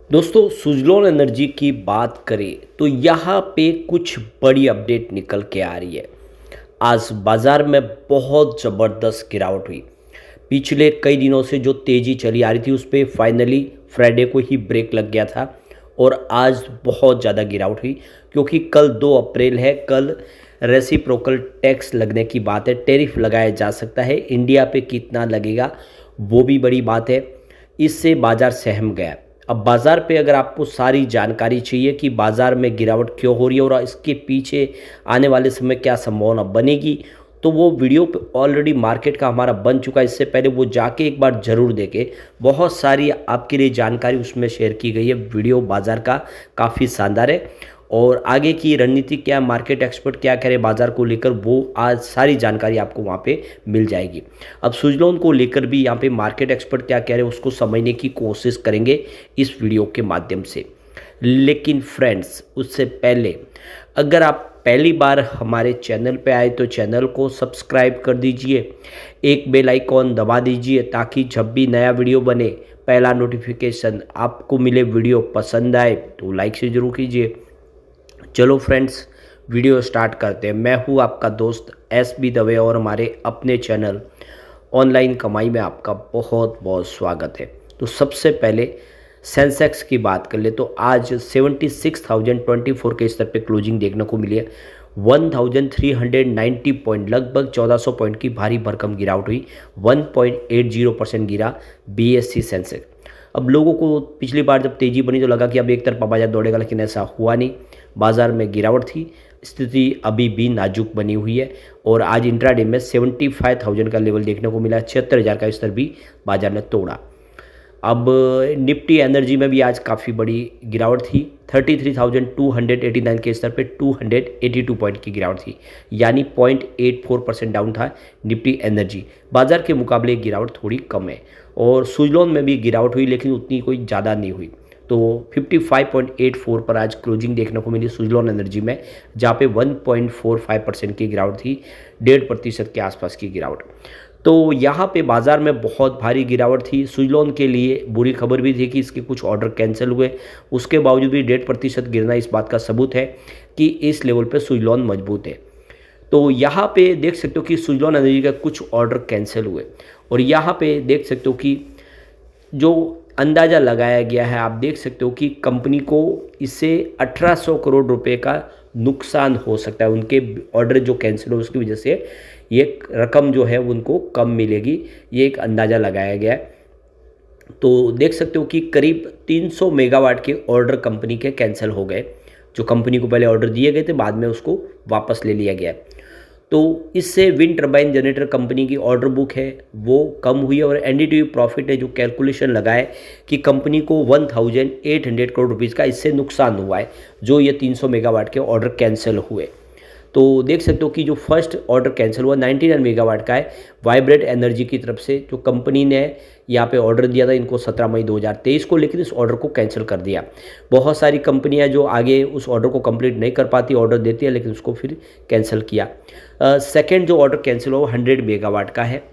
दोस्तों सुजलॉन एनर्जी की बात करें तो यहाँ पे कुछ बड़ी अपडेट निकल के आ रही है। आज बाजार में बहुत ज़बरदस्त गिरावट हुई। पिछले कई दिनों से जो तेज़ी चली आ रही थी उस पर फाइनली फ्राइडे को ही ब्रेक लग गया था और आज बहुत ज़्यादा गिरावट हुई क्योंकि कल 2 अप्रैल है। कल रेसिप्रोकल टैक्स लगने की बात है, टैरिफ लगाया जा सकता है। इंडिया पे कितना लगेगा वो भी बड़ी बात है। इससे बाजार सहम गया। अब बाज़ार पे अगर आपको सारी जानकारी चाहिए कि बाज़ार में गिरावट क्यों हो रही है और इसके पीछे आने वाले समय क्या संभावना बनेगी, तो वो वीडियो पे ऑलरेडी मार्केट का हमारा बन चुका है। इससे पहले वो जाके एक बार ज़रूर देखें। बहुत सारी आपके लिए जानकारी उसमें शेयर की गई है। वीडियो बाज़ार का काफ़ी शानदार है और आगे की रणनीति क्या, मार्केट एक्सपर्ट क्या कह रहे बाज़ार को लेकर, वो आज सारी जानकारी आपको वहाँ पे मिल जाएगी। अब सुजलॉन को लेकर भी यहाँ पे मार्केट एक्सपर्ट क्या कह रहे हैं उसको समझने की कोशिश करेंगे इस वीडियो के माध्यम से। लेकिन फ्रेंड्स उससे पहले अगर आप पहली बार हमारे चैनल पे आए तो चैनल को सब्सक्राइब कर दीजिए, एक बेल आइकॉन दबा दीजिए ताकि जब भी नया वीडियो बने पहला नोटिफिकेशन आपको मिले। वीडियो पसंद आए तो लाइक से ज़रूर कीजिए। चलो फ्रेंड्स वीडियो स्टार्ट करते हैं। मैं हूँ आपका दोस्त SB दवे और हमारे अपने चैनल ऑनलाइन कमाई में आपका बहुत बहुत स्वागत है। तो सबसे पहले सेंसेक्स की बात कर ले तो आज 76,024 के स्तर पे क्लोजिंग देखने को मिली है। 1390 पॉइंट, लगभग 1400 पॉइंट की भारी भरकम गिरावट हुई। 1.80% गिरा BSE सेंसेक्स। अब लोगों को पिछली बार जब तेज़ी बनी तो लगा कि अब एक तरफा बाजार दौड़ेगा, लेकिन ऐसा हुआ नहीं। बाजार में गिरावट थी, स्थिति अभी भी नाजुक बनी हुई है और आज इंट्राडे में 75,000 का लेवल देखने को मिला। 76,000 का स्तर भी बाजार ने तोड़ा। अब निफ्टी एनर्जी में भी आज काफ़ी बड़ी गिरावट थी। 33,289 के स्तर पे 282 पॉइंट की गिरावट थी, यानी 0.84% डाउन था निफ्टी एनर्जी। बाजार के मुकाबले गिरावट थोड़ी कम है और सुजलॉन में भी गिरावट हुई लेकिन उतनी कोई ज़्यादा नहीं हुई। तो 55.84 पर आज क्लोजिंग देखने को मिली सुजलॉन एनर्जी में, जहाँ पे 1.45% की गिरावट थी, 1.5% के आसपास की गिरावट। तो यहाँ पे बाज़ार में बहुत भारी गिरावट थी। सुजलॉन के लिए बुरी खबर भी थी कि इसके कुछ ऑर्डर कैंसिल हुए। उसके बावजूद भी 1.5% गिरना इस बात का सबूत है कि इस लेवल पे सुजलॉन मजबूत है। तो यहाँ पे देख सकते हो कि सुजलॉन एनर्जी का कुछ ऑर्डर कैंसिल हुए और यहाँ पे देख सकते हो कि जो अंदाज़ा लगाया गया है, आप देख सकते हो कि कंपनी को इससे 1800 करोड़ रुपए का नुकसान हो सकता है। उनके ऑर्डर जो कैंसिल हो उसकी वजह से ये रकम जो है उनको कम मिलेगी, ये एक अंदाज़ा लगाया गया है। तो देख सकते हो कि करीब 300 मेगावाट के ऑर्डर कंपनी के कैंसिल हो गए। जो कंपनी को पहले ऑर्डर दिए गए थे बाद में उसको वापस ले लिया गया। तो इससे विंड टर्बाइन जनरेटर कंपनी की ऑर्डर बुक है वो कम हुई है और एनडीटीवी प्रॉफिट है जो कैलकुलेशन लगाए कि कंपनी को 1800 करोड़ रुपीज़ का इससे नुकसान हुआ है, जो ये 300 मेगावाट के ऑर्डर कैंसिल हुए। तो देख सकते हो कि जो फर्स्ट ऑर्डर कैंसिल हुआ 99 मेगावाट का है वाइब्रेट एनर्जी की तरफ से, जो कंपनी ने यहाँ पे ऑर्डर दिया था इनको 17 मई 2023 को, लेकिन इस ऑर्डर को कैंसिल कर दिया। बहुत सारी कंपनियां जो आगे उस ऑर्डर को कंप्लीट नहीं कर पाती, ऑर्डर देती है लेकिन उसको फिर कैंसिल किया। सेकेंड जो ऑर्डर कैंसिल हुआ वो 100 मेगावाट का है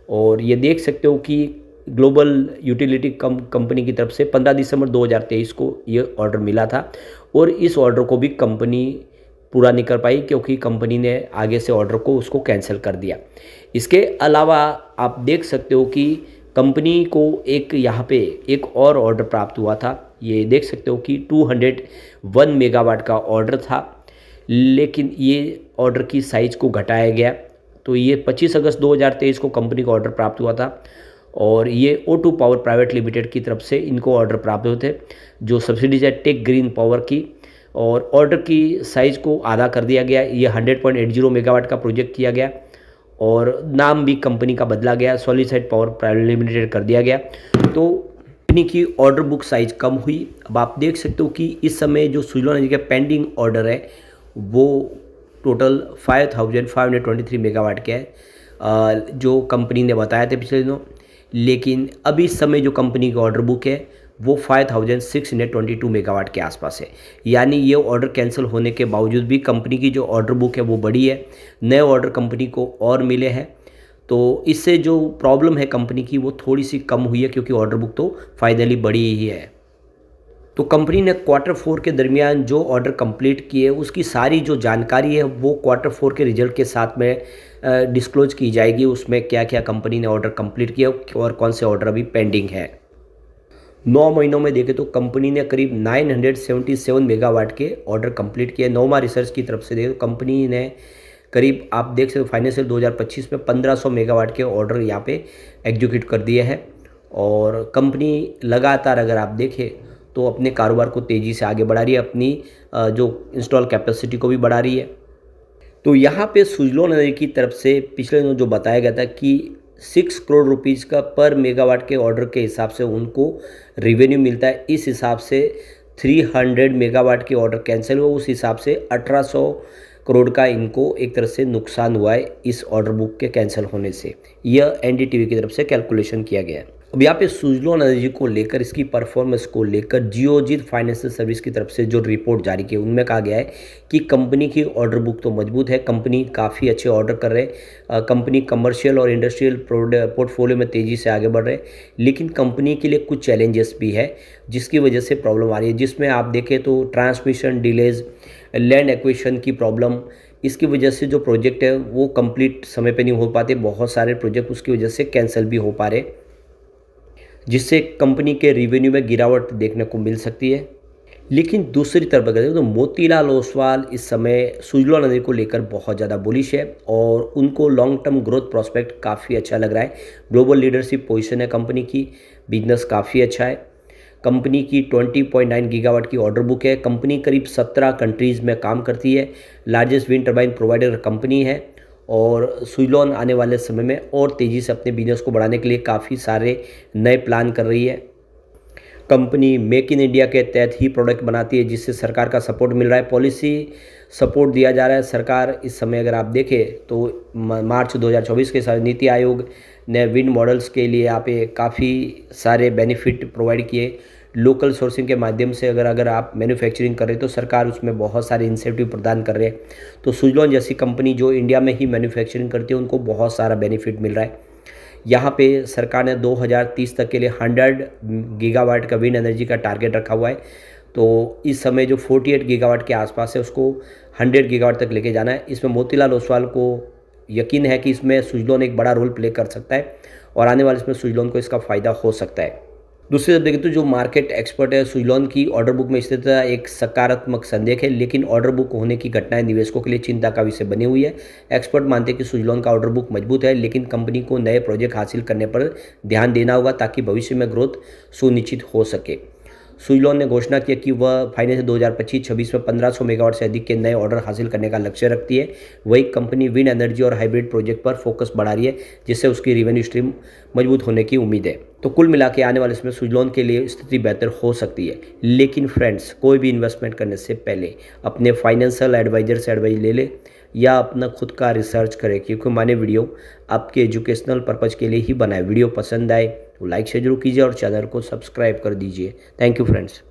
और ये देख सकते हो कि ग्लोबल यूटिलिटी कंपनी की तरफ से 15 दिसंबर 2023 को ये ऑर्डर मिला था और इस ऑर्डर को भी कंपनी पूरा नहीं कर पाई क्योंकि कंपनी ने आगे से ऑर्डर को उसको कैंसिल कर दिया। इसके अलावा आप देख सकते हो कि कंपनी को एक यहाँ पे एक और ऑर्डर प्राप्त हुआ था। ये देख सकते हो कि 201 मेगावाट का ऑर्डर था, लेकिन ये ऑर्डर की साइज़ को घटाया गया। तो ये 25 अगस्त 2023 को कंपनी को ऑर्डर प्राप्त हुआ था और ये O2 पावर प्राइवेट लिमिटेड की तरफ से इनको ऑर्डर प्राप्त हुए थे, जो सब्सिडीज है टेक ग्रीन पावर की, और ऑर्डर की साइज़ को आधा कर दिया गया। ये 100.80 मेगावाट का प्रोजेक्ट किया गया और नाम भी कंपनी का बदला गया, सॉलिसाइड पावर प्राइवेट लिमिटेड कर दिया गया। तो कंपनी की ऑर्डर बुक साइज़ कम हुई। अब आप देख सकते हो कि इस समय जो सुजलॉन एनर्जी का पेंडिंग ऑर्डर है वो टोटल 5523 मेगावाट के है, जो कंपनी ने बताया थे पिछले दिनों। लेकिन अभी इस समय जो कंपनी की ऑर्डर बुक है वो 5622 मेगावाट के आसपास है, यानी ये ऑर्डर कैंसिल होने के बावजूद भी कंपनी की जो ऑर्डर बुक है वो बड़ी है। नए ऑर्डर कंपनी को और मिले हैं, तो इससे जो प्रॉब्लम है कंपनी की वो थोड़ी सी कम हुई है क्योंकि ऑर्डर बुक तो फाइनली बड़ी ही है। तो कंपनी ने क्वार्टर 4 के दरमियान जो ऑर्डर कंप्लीट किए उसकी सारी जो जानकारी है वो क्वार्टर 4 के रिजल्ट के साथ में डिस्क्लोज की जाएगी। उसमें क्या क्या कंपनी ने ऑर्डर कंप्लीट किया और कौन से ऑर्डर अभी पेंडिंग है। 9 महीनों में देखें तो कंपनी ने करीब 977 मेगावाट के ऑर्डर कंप्लीट किए। नोमा रिसर्च की तरफ से देखें तो कंपनी ने करीब आप देख सकते हो फाइनेंशियल 2025 में 1500 मेगावाट के ऑर्डर यहाँ पे एग्जीक्यूट कर दिए हैं। और कंपनी लगातार अगर आप देखें तो अपने कारोबार को तेज़ी से आगे बढ़ा रही है, अपनी जो इंस्टॉल कैपेसिटी को भी बढ़ा रही है। तो यहाँ पे सुजलॉन एनर्जी की तरफ से पिछले दिनों जो बताया गया था कि 6 करोड़ रुपीज़ का पर मेगावाट के ऑर्डर के हिसाब से उनको रेवेन्यू मिलता है। इस हिसाब से 300 मेगावाट के ऑर्डर कैंसिल हुआ, उस हिसाब से 1800 करोड़ का इनको एक तरह से नुकसान हुआ है इस ऑर्डर बुक के कैंसिल होने से। यह एनडीटीवी की तरफ से कैलकुलेशन किया गया है। अब यहाँ पे सुजलॉन एनर्जी को लेकर, इसकी परफॉर्मेंस को लेकर जियोजीत फाइनेंशियल सर्विस की तरफ से जो रिपोर्ट जारी की उनमें कहा गया है कि कंपनी की ऑर्डर बुक तो मजबूत है, कंपनी काफ़ी अच्छे ऑर्डर कर रहे हैं, कंपनी कमर्शियल और इंडस्ट्रियल पोर्टफोलियो में तेज़ी से आगे बढ़ रहे हैं। लेकिन कंपनी के लिए कुछ चैलेंजेस भी है जिसकी वजह से प्रॉब्लम आ रही है, जिसमें आप देखें तो ट्रांसमिशन डिलेज, लैंड एक्विजिशन की प्रॉब्लम, इसकी वजह से जो प्रोजेक्ट है वो कंप्लीट समय पे नहीं हो पाते। बहुत सारे प्रोजेक्ट उसकी वजह से कैंसिल भी हो पा रहे, जिससे कंपनी के रिवेन्यू में गिरावट देखने को मिल सकती है। लेकिन दूसरी तरफ अगर तो मोतीलाल ओसवाल इस समय सुजलॉन एनर्जी को लेकर बहुत ज़्यादा बुलिश है और उनको लॉन्ग टर्म ग्रोथ प्रोस्पेक्ट काफ़ी अच्छा लग रहा है। ग्लोबल लीडरशिप पोजीशन है कंपनी की, बिजनेस काफ़ी अच्छा है। कंपनी की 20.9 गीगावाट की ऑर्डर बुक है। कंपनी करीब 17 कंट्रीज़ में काम करती है, largest wind turbine provider company है। और सुजलॉन आने वाले समय में और तेज़ी से अपने बिजनेस को बढ़ाने के लिए काफ़ी सारे नए प्लान कर रही है। कंपनी मेक इन इंडिया के तहत ही प्रोडक्ट बनाती है, जिससे सरकार का सपोर्ट मिल रहा है, पॉलिसी सपोर्ट दिया जा रहा है। सरकार इस समय अगर आप देखें तो मार्च 2024 के साथ नीति आयोग ने विंड मॉडल्स के लिए यहाँ पे काफ़ी सारे बेनिफिट प्रोवाइड किए। लोकल सोर्सिंग के माध्यम से अगर आप मैन्युफैक्चरिंग कर रहे हैं तो सरकार उसमें बहुत सारे इंसेंटिव प्रदान कर रहे हैं। तो सुजलॉन जैसी कंपनी जो इंडिया में ही मैन्युफैक्चरिंग करती है उनको बहुत सारा बेनिफिट मिल रहा है। यहाँ पे सरकार ने 2030 तक के लिए 100 गीगावाट का विंड एनर्जी का टारगेट रखा हुआ है। तो इस समय जो 48 गीगावाट के आसपास है उसको 100 गीगावाट तक लेके जाना है। इसमें मोतीलाल ओसवाल को यकीन है कि इसमें सुजलॉन एक बड़ा रोल प्ले कर सकता है और आने वाले इसमें सुजलॉन को इसका फ़ायदा हो सकता है। दूसरी तरफ देखें तो जो मार्केट एक्सपर्ट है सुजलॉन की ऑर्डर बुक में स्थिरता एक सकारात्मक संदेश है, लेकिन ऑर्डर बुक होने की घटनाएं निवेशकों के लिए चिंता का विषय बनी हुई है। एक्सपर्ट मानते हैं कि सुजलॉन का ऑर्डर बुक मजबूत है, लेकिन कंपनी को नए प्रोजेक्ट हासिल करने पर ध्यान देना होगा ताकि भविष्य में ग्रोथ सुनिश्चित हो सके। सुजलॉन ने घोषणा की कि वह फाइनेंस 2025-26 में 1500 मेगावाट से अधिक के नए ऑर्डर हासिल करने का लक्ष्य रखती है। वही कंपनी विंड एनर्जी और हाइब्रिड प्रोजेक्ट पर फोकस बढ़ा रही है, जिससे उसकी रेवेन्यू स्ट्रीम मजबूत होने की उम्मीद है। तो कुल मिला के आने वाले समय सुजलॉन के लिए स्थिति बेहतर हो सकती है। लेकिन फ्रेंड्स, कोई भी इन्वेस्टमेंट करने से पहले अपने फाइनेंशियल एडवाइजर से एडवाइस ले ले या अपना खुद का रिसर्च करें, क्योंकि मैंने वीडियो आपके एजुकेशनल पर्पज़ के लिए ही बनाए। वीडियो पसंद आए तो लाइक शेयर जरूर कीजिए और चैनल को सब्सक्राइब कर दीजिए। Thank you friends.